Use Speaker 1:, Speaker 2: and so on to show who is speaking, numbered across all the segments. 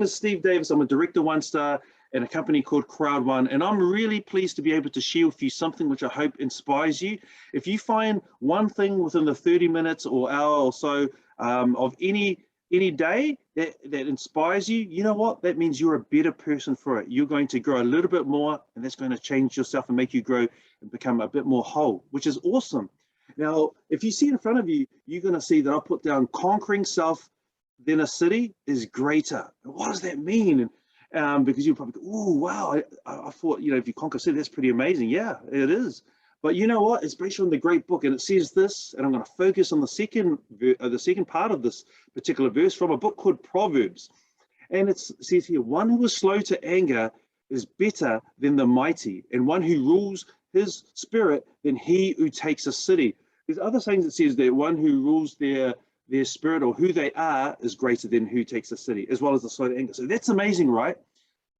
Speaker 1: is Steve Davis. I'm a director One Star in a company called Crowd One, and I'm really pleased to be able to share with you something which I hope inspires you. If you find one thing within the 30 minutes or hour or so of any day that inspires you, you know what? That means you're a better person for it. You're going to grow a little bit more, and that's going to change yourself and make you grow and become a bit more whole, which is awesome. Now, if you see in front of you, you're going to see that I put down conquering self, then a city is greater. What does that mean? Because you probably go, oh, wow, I thought, you know, if you conquer a city, that's pretty amazing. Yeah, it is. But you know what? It's based on the great book, and it says this, and I'm going to focus on the second part of this particular verse from a book called Proverbs. And it says here, one who is slow to anger is better than the mighty, and one who rules his spirit than he who takes a city. There's other sayings that says that one who rules their spirit or who they are is greater than who takes a city, as well as the slow to anger. So that's amazing, right?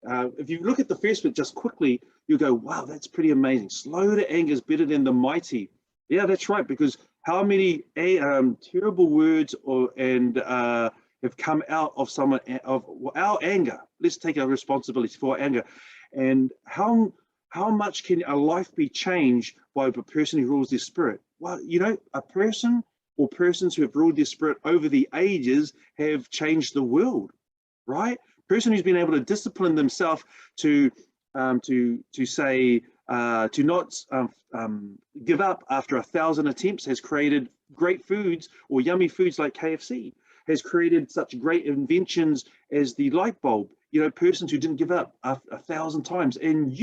Speaker 1: If you look at the first bit just quickly, you go, wow, that's pretty amazing. Slow to anger is better than the mighty. Yeah, that's right, because how many terrible words have come out of someone of our anger? Let's take our responsibility for our anger. And how much can a life be changed by a person who rules their spirit? Well, you know, a person or persons who have ruled their spirit over the ages have changed the world, right? Person who's been able to discipline themselves to not give up after 1,000 attempts has created great foods or yummy foods like KFC, has created such great inventions as the light bulb. You know, persons who didn't give up 1,000 times. And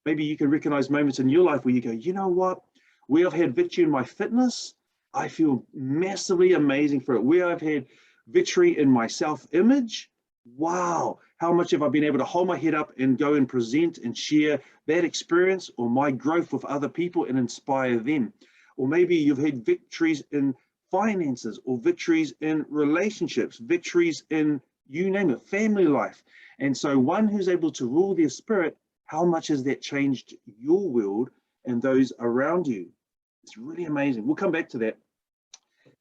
Speaker 1: maybe you can recognize moments in your life where you go, you know what? Where I've had victory in my fitness, I feel massively amazing for it. Where I've had victory in my self-image, wow, how much have I been able to hold my head up and go and present and share that experience or my growth with other people and inspire them. Or maybe you've had victories in finances or victories in relationships, victories in, you name it, family life. And so one who's able to rule their spirit, how much has that changed your world and those around you? It's really amazing. We'll come back to that.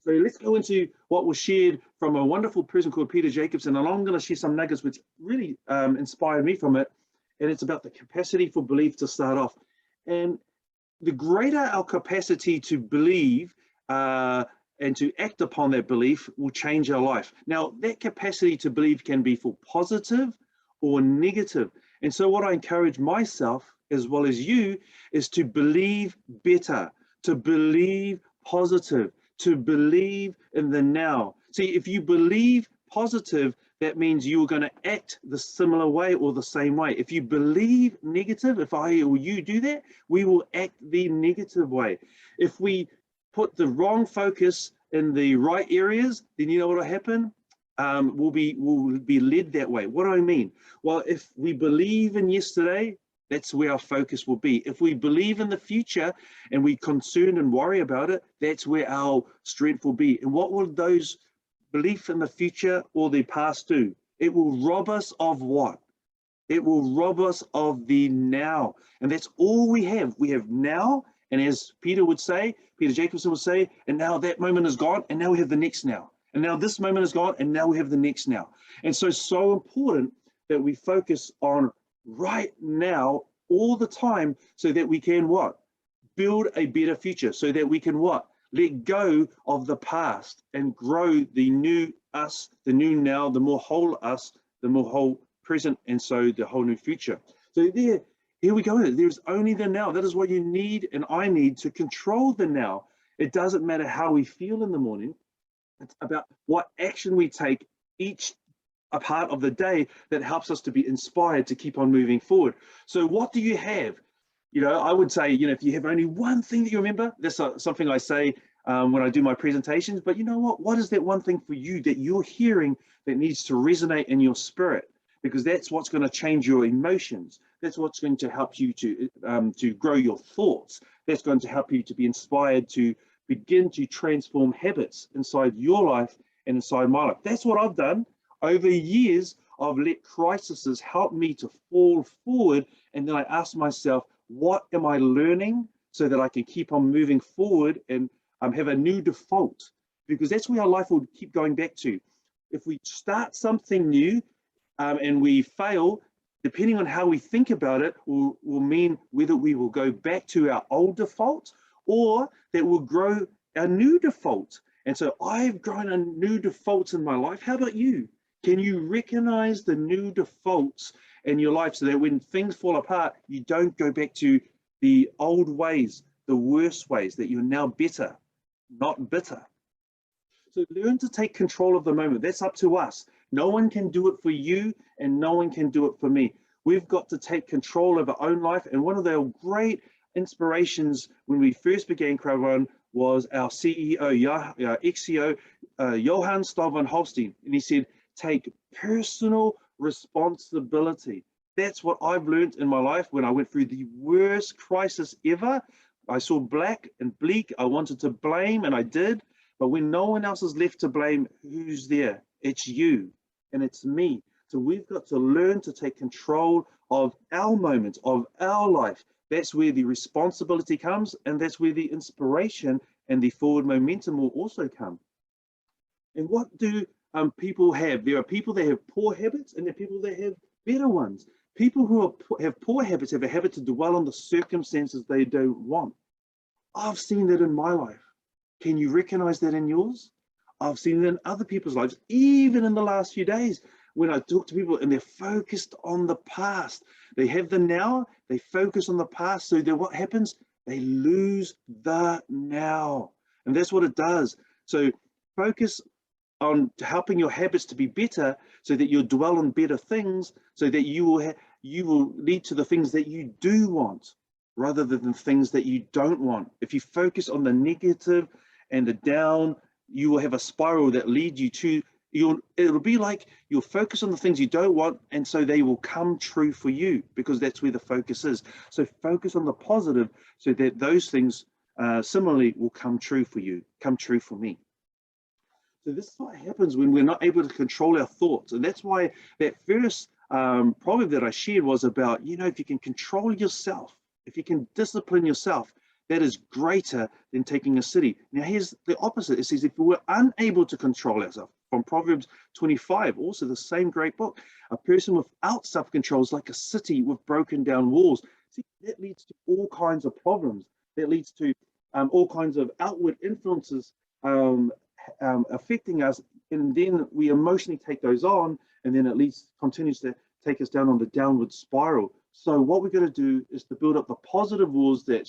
Speaker 1: So let's go into what was shared from a wonderful person called Peter Jacobson, and I'm going to share some nuggets which really inspired me from it, and it's about the capacity for belief to start off. And the greater our capacity to believe and to act upon that belief will change our life. Now, that capacity to believe can be for positive or negative. And so what I encourage myself as well as you is to believe better, to believe positive, to believe in the now. See, if you believe positive, that means you're going to act the similar way or the same way. If you believe negative, if I or you do that, we will act the negative way. If we put the wrong focus in the right areas, then you know what will happen? We'll be led that way. What do I mean? Well, if we believe in yesterday, that's where our focus will be. If we believe in the future and we're concerned and worry about it, that's where our strength will be. And what will those belief in the future or the past do? It will rob us of what? It will rob us of the now. And that's all we have. We have now, and as Peter Jacobson would say, and now that moment is gone, and now we have the next now. And now this moment is gone, and now we have the next now. And so important that we focus on right now all the time so that we can what? Build a better future, so that we can what? Let go of the past and grow the new us, the new now, the more whole us, the more whole present, and so the whole new future. So here we go. There's only the now. That is what you need and I need to control the now. It doesn't matter how we feel in the morning. It's about what action we take each a part of the day that helps us to be inspired to keep on moving forward. So what do you have? You know, I would say, you know, if you have only one thing that you remember, that's something I say when I do my presentations, but you know what is that one thing for you that you're hearing that needs to resonate in your spirit? Because that's what's going to change your emotions. That's what's going to help you to grow your thoughts. That's going to help you to be inspired to begin to transform habits inside your life and inside my life. That's what I've done. Over years, I've let crises help me to fall forward, and then I ask myself, what am I learning so that I can keep on moving forward and have a new default? Because that's where our life will keep going back to. If we start something new, and we fail, depending on how we think about it, will mean whether we will go back to our old default or that we'll grow a new default. And so I've grown a new default in my life. How about you? Can you recognize the new defaults in your life so that when things fall apart, you don't go back to the old ways, the worst ways, that you're now better, not bitter? So learn to take control of the moment. That's up to us. No one can do it for you and no one can do it for me. We've got to take control of our own life. And one of the great inspirations when we first began Crowdrun was our CEO, ex-CEO, Johann Stahl Holstein. And he said, take personal responsibility. That's what I've learned in my life when I went through the worst crisis ever. I saw black and bleak. I wanted to blame, and I did. But when no one else is left to blame, who's there? It's you and it's me. So we've got to learn to take control of our moments, of our life. That's where the responsibility comes, and that's where the inspiration and the forward momentum will also come. And what do people have? There are people that have poor habits and there are people that have better ones. People who have poor habits have a habit to dwell on the circumstances they don't want. I've seen that in my life. Can you recognize that in yours? I've seen it in other people's lives, even in the last few days when I talk to people and they're focused on the past. They have the now, they focus on the past. So then what happens? They lose the now. And that's what it does. So focus on helping your habits to be better so that you'll dwell on better things, so that you will lead to the things that you do want rather than things that you don't want. If you focus on the negative and the down, you will have a spiral that leads you to, it'll be like you'll focus on the things you don't want, and so they will come true for you because that's where the focus is. So focus on the positive so that those things similarly will come true for you, come true for me. So this is what happens when we're not able to control our thoughts. And that's why that first proverb that I shared was about, if you can control yourself, if you can discipline yourself, that is greater than taking a city. Now here's the opposite. It says if we're unable to control ourselves, from Proverbs 25, also the same great book, a person without self-control is like a city with broken down walls. See, that leads to all kinds of problems. That leads to all kinds of outward influences affecting us, and then we emotionally take those on, and then it continues to take us down on the downward spiral. So what we're going to do is to build up the positive walls that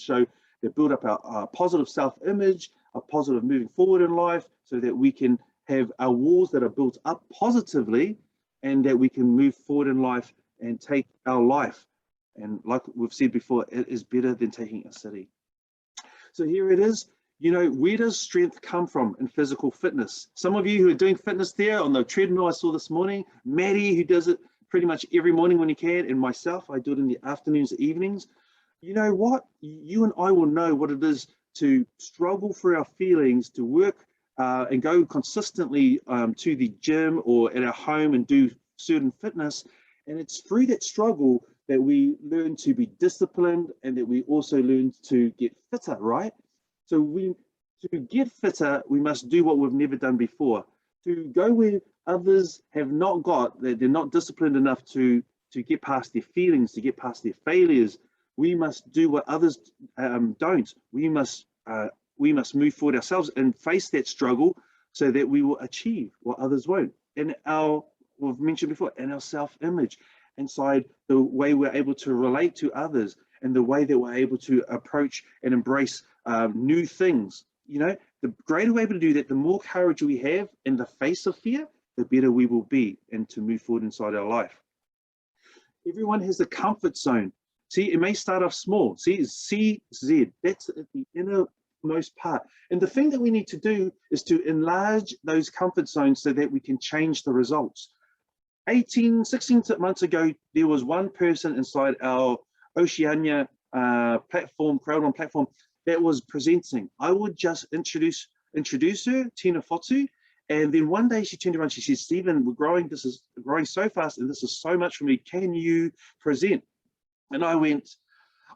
Speaker 1: build up our positive self-image, a positive moving forward in life, so that we can have our walls that are built up positively, and that we can move forward in life and take our life. And like we've said before, it is better than taking a city. So here it is. Where does strength come from in physical fitness? Some of you who are doing fitness there on the treadmill I saw this morning, Maddie, who does it pretty much every morning when he can, and myself, I do it in the afternoons, evenings. You know what? You and I will know what it is to struggle for our feelings, to work and go consistently to the gym or at our home and do certain fitness. And it's through that struggle that we learn to be disciplined and that we also learn to get fitter, right? So to get fitter, we must do what we've never done before. To go where others have not got, that they're not disciplined enough to get past their feelings, to get past their failures, we must do what others don't. We must move forward ourselves and face that struggle so that we will achieve what others won't. And we've mentioned before, in our self-image, inside the way we're able to relate to others, and the way that we're able to approach and embrace new things. The greater we're able to do that, the more courage we have in the face of fear, the better we will be and to move forward inside our life. Everyone has a comfort zone. See, it may start off small. See, it's CZ. That's at the innermost part. And the thing that we need to do is to enlarge those comfort zones so that we can change the results. 16 months ago, there was one person inside our Oceania platform, Crowdrun platform, that was presenting. I would just introduce her, Tina Fotu, and then one day she turned around, she said, Stephen, we're growing, this is growing so fast, and this is so much for me, can you present? And I went,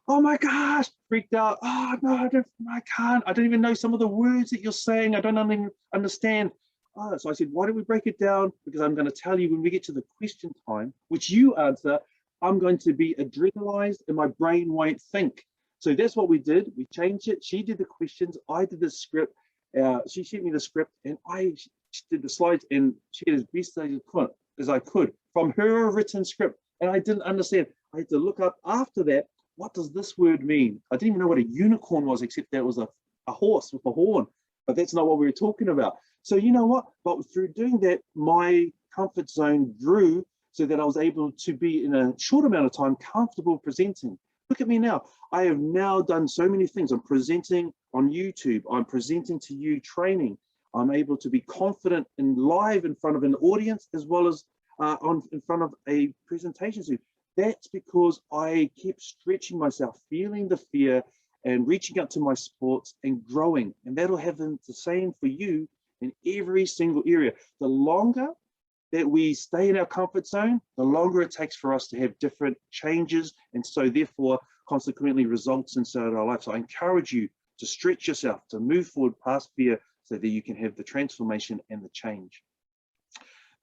Speaker 1: oh my gosh, freaked out. Oh no, I can't. I don't even know some of the words that you're saying. I don't even understand. So I said, why don't we break it down? Because I'm going to tell you when we get to the question time, which you answer, I'm going to be adrenalized and my brain won't think. So that's what we did. We changed it. She did the questions. I did the script. She sent me the script and I did the slides and she did as best as I could from her written script. And I didn't understand. I had to look up after that. What does this word mean? I didn't even know what a unicorn was, except that it was a horse with a horn. But that's not what we were talking about. So you know what? But through doing that, my comfort zone grew so that I was able to be in a short amount of time comfortable presenting. Look at me now. I have now done so many things. I'm presenting on YouTube. I'm presenting to you training. I'm able to be confident and live in front of an audience as well as in front of a presentation. So that's because I kept stretching myself, feeling the fear and reaching out to my sports and growing. And that'll have the same for you in every single area. The longer that we stay in our comfort zone, the longer it takes for us to have different changes, and so therefore consequently results inside our life. So I encourage you to stretch yourself, to move forward past fear so that you can have the transformation and the change.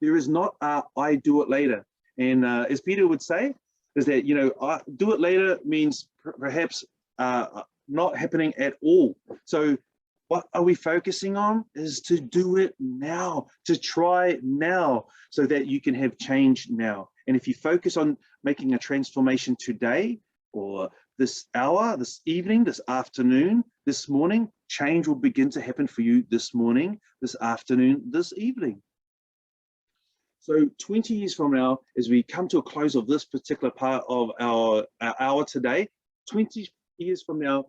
Speaker 1: There is not I do it later. And as Peter would say, is that, you know, do it later means perhaps not happening at all. So what are we focusing on is to do it now, to try now so that you can have change now. And if you focus on making a transformation today or this hour, this evening, this afternoon, this morning, change will begin to happen for you this morning, this afternoon, this evening. So 20 years from now, as we come to a close of this particular part of our hour today, 20 years from now,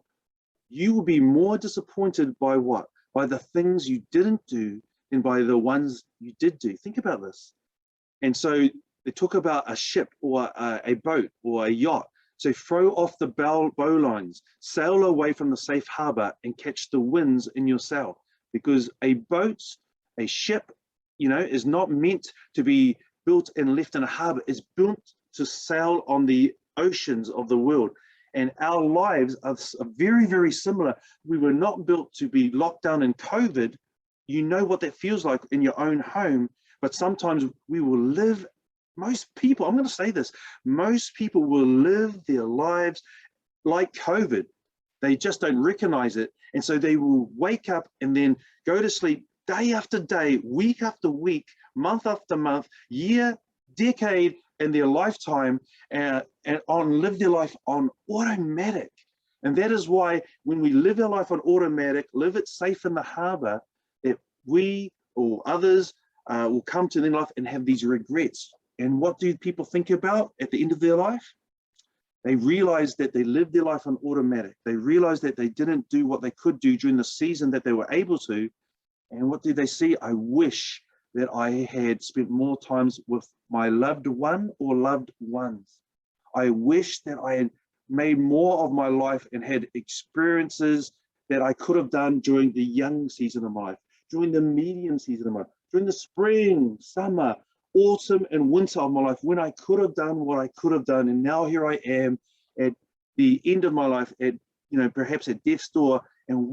Speaker 1: you will be more disappointed by what? By the things you didn't do than by the ones you did do. Think about this. And so they talk about a ship or a boat or a yacht. So throw off the bow lines, sail away from the safe harbor and catch the winds in your sail. Because a boat, a ship, you know, is not meant to be built and left in a harbor. It's built to sail on the oceans of the world. And our lives are very, very similar. We were not built to be locked down in COVID. You know what that feels like in your own home, but sometimes we will live, most people, I'm going to say this, most people will live their lives like COVID. They just don't recognize it. And so they will wake up and then go to sleep day after day, week after week, month after month, year, decade, in their lifetime, and live their life on automatic. And that is why when we live our life on automatic, live it safe in the harbor, that we or others will come to their life and have these regrets. And what do people think about at the end of their life? They realize that they lived their life on automatic. They realize that they didn't do what they could do during the season that they were able to. And what did they see? I wish that I had spent more times with my loved one or loved ones. I wish that I had made more of my life and had experiences that I could have done during the young season of my life, during the medium season of my life, during the spring, summer, autumn, and winter of my life, when I could have done what I could have done. And now here I am at the end of my life, at, you know, perhaps at death's door, and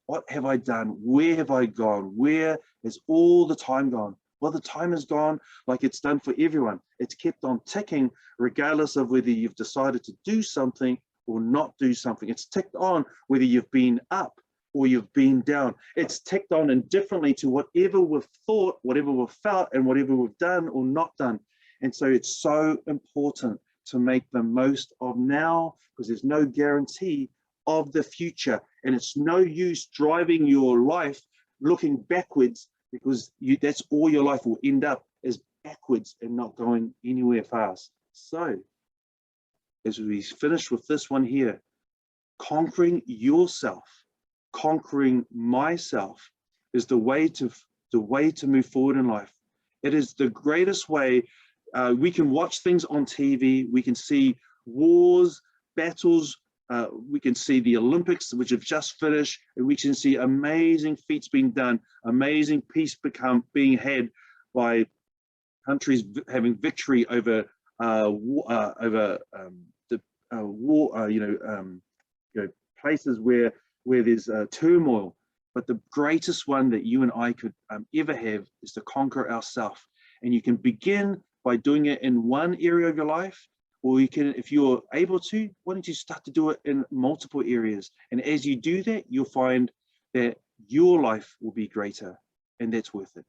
Speaker 1: what have I done? Where have I gone? Where has all the time gone? Well, the time has gone like it's done for everyone. It's kept on ticking, regardless of whether you've decided to do something or not do something. It's ticked on whether you've been up or you've been down. It's ticked on indifferently to whatever we've thought, whatever we've felt, and whatever we've done or not done. And so it's so important to make the most of now, because there's no guarantee of the future. And it's no use driving your life looking backwards, because that's all your life will end up is backwards and not going anywhere fast. So as we finish with this one here, conquering yourself, conquering myself is the way to move forward in life. It is the greatest way. We can watch things on TV, we can see wars, battles, we can see the Olympics, which have just finished, and we can see amazing feats being done, amazing peace being had by countries having victory over places where there's turmoil. but the greatest one that you and I could ever have is to conquer ourselves. And you can begin by doing it in one area of your life, or you can, if you're able to, why don't you start to do it in multiple areas? And as you do that, you'll find that your life will be greater, and that's worth it.